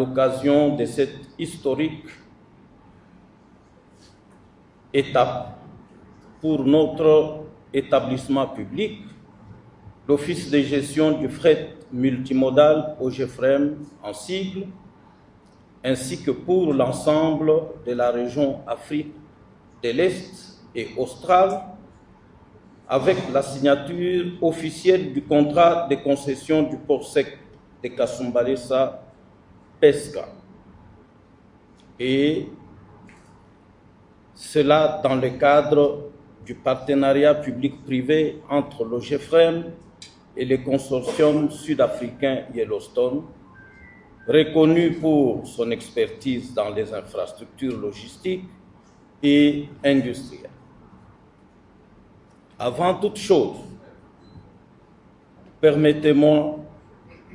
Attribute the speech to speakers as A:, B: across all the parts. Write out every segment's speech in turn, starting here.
A: l'occasion de cette historique étape pour notre établissement public, l'Office de gestion du fret multimodal OGFREM en sigle, ainsi que pour l'ensemble de la région Afrique de l'Est et australe, avec la signature officielle du contrat de concession du port sec de Kasumbalesa Pesca. Et cela dans le cadre du partenariat public-privé entre l'OGFREM et le consortium sud-africain Yellowstone, reconnu pour son expertise dans les infrastructures logistiques et industrielles. Avant toute chose, permettez-moi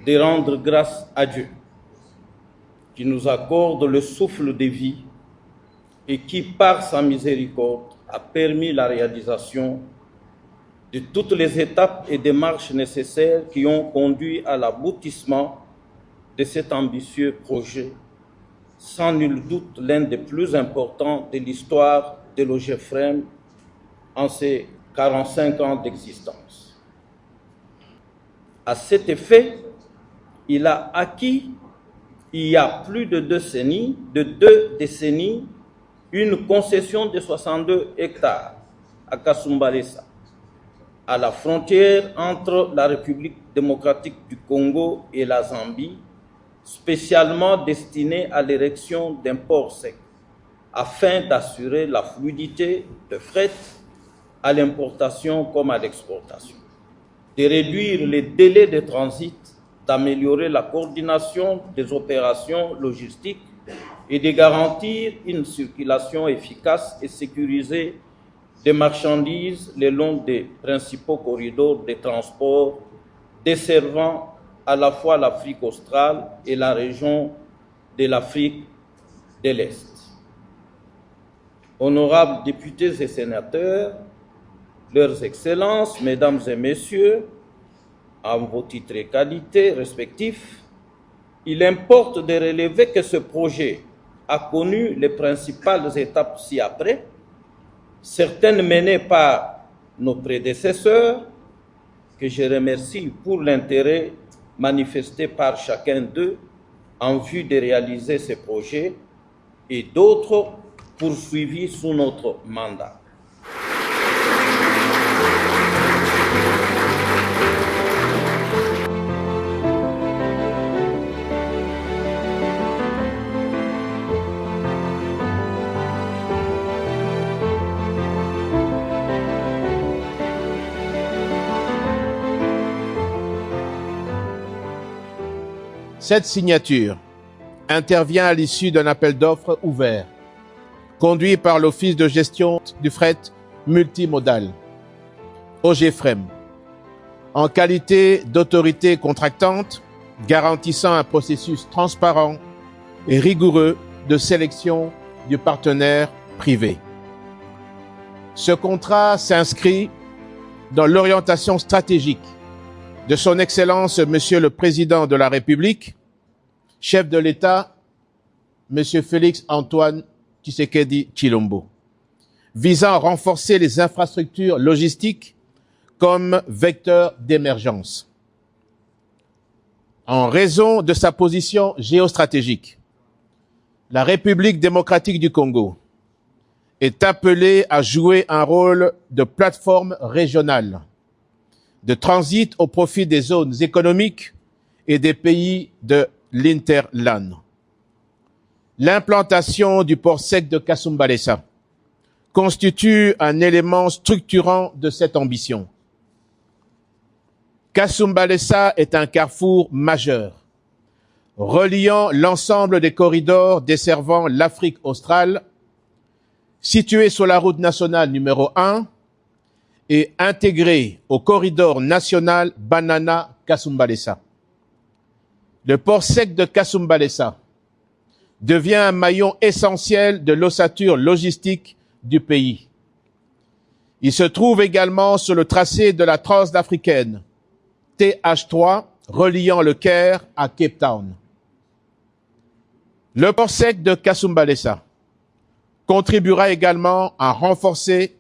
A: de rendre grâce à Dieu qui nous accorde le souffle de vie et qui, par sa miséricorde, a permis la réalisation de toutes les étapes et démarches nécessaires qui ont conduit à l'aboutissement de cet ambitieux projet, sans nul doute l'un des plus importants de l'histoire de l'OGFREM en ses 45 ans d'existence. À cet effet, il a acquis, il y a plus de deux décennies, une concession de 62 hectares à Kasumbalesa, à la frontière entre la République démocratique du Congo et la Zambie, spécialement destinée à l'érection d'un port sec, afin d'assurer la fluidité de fret à l'importation comme à l'exportation, de réduire les délais de transit, d'améliorer la coordination des opérations logistiques et de garantir une circulation efficace et sécurisée des marchandises le long des principaux corridors de transport desservant à la fois l'Afrique australe et la région de l'Afrique de l'Est. Honorables députés et sénateurs, leurs excellences, mesdames et messieurs, en vos titres et qualités respectifs, il importe de relever que ce projet a connu les principales étapes ci-après, certaines menées par nos prédécesseurs, que je remercie pour l'intérêt manifesté par chacun d'eux en vue de réaliser ces projets, et d'autres poursuivis sous notre mandat.
B: Cette signature intervient à l'issue d'un appel d'offres ouvert, conduit par l'Office de gestion du fret multimodal, OGFREM, en qualité d'autorité contractante, garantissant un processus transparent et rigoureux de sélection du partenaire privé. Ce contrat s'inscrit dans l'orientation stratégique de son Excellence Monsieur le Président de la République, chef de l'État, Monsieur Félix Antoine Tshisekedi Tshilombo, visant à renforcer les infrastructures logistiques comme vecteur d'émergence. En raison de sa position géostratégique, la République démocratique du Congo est appelée à jouer un rôle de plateforme régionale de transit au profit des zones économiques et des pays de l'Interland. L'implantation du port sec de Kasumbalesa constitue un élément structurant de cette ambition. Kasumbalesa est un carrefour majeur, reliant l'ensemble des corridors desservant l'Afrique australe, situé sur la route nationale numéro 1 et intégré au corridor national Banana-Kasumbalesa. Le port sec de Kasumbalesa devient un maillon essentiel de l'ossature logistique du pays. Il se trouve également sur le tracé de la transafricaine TH3 reliant le Caire à Cape Town. Le port sec de Kasumbalesa contribuera également à renforcer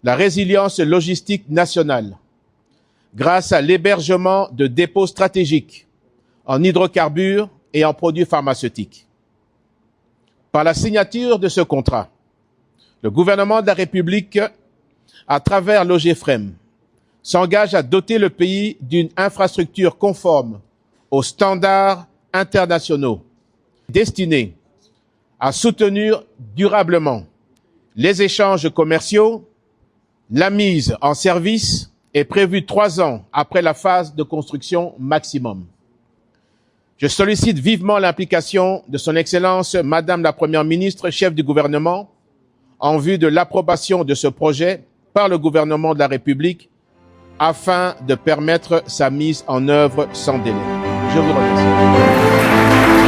B: la résilience logistique nationale grâce à l'hébergement de dépôts stratégiques en hydrocarbures et en produits pharmaceutiques. Par la signature de ce contrat, le gouvernement de la République, à travers l'OGFREM, s'engage à doter le pays d'une infrastructure conforme aux standards internationaux destinée à soutenir durablement les échanges commerciaux. La mise en service est prévue 3 ans après la phase de construction maximum. Je sollicite vivement l'implication de son Excellence Madame la Première ministre, chef du gouvernement, en vue de l'approbation de ce projet par le gouvernement de la République afin de permettre sa mise en œuvre sans délai. Je vous remercie.